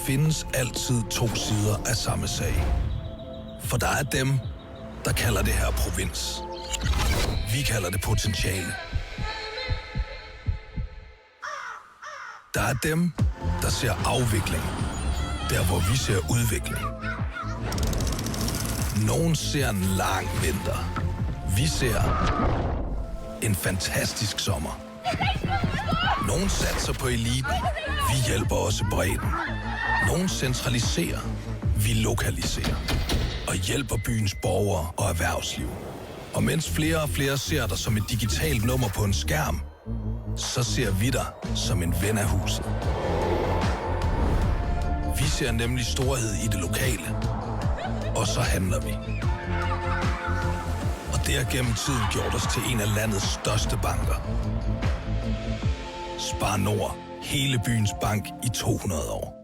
findes altid to sider af samme sag. For der er dem, der kalder det her provins. Vi kalder det potentiale. Der er dem, der ser afvikling. Der, hvor vi ser udvikling. Nogen ser en lang vinter. Vi ser en fantastisk sommer. Nogen satser på eliten. Vi hjælper også bredden. Nogen centraliserer. Vi lokaliserer. Og hjælper byens borgere og erhvervsliv. Og mens flere og flere ser dig som et digitalt nummer på en skærm, så ser vi dig som en ven af huset. Vi ser nemlig storhed i det lokale. Og så handler vi. Og det har gennem tiden gjort os til en af landets største banker. Spar Nord. Hele byens bank i 200 år.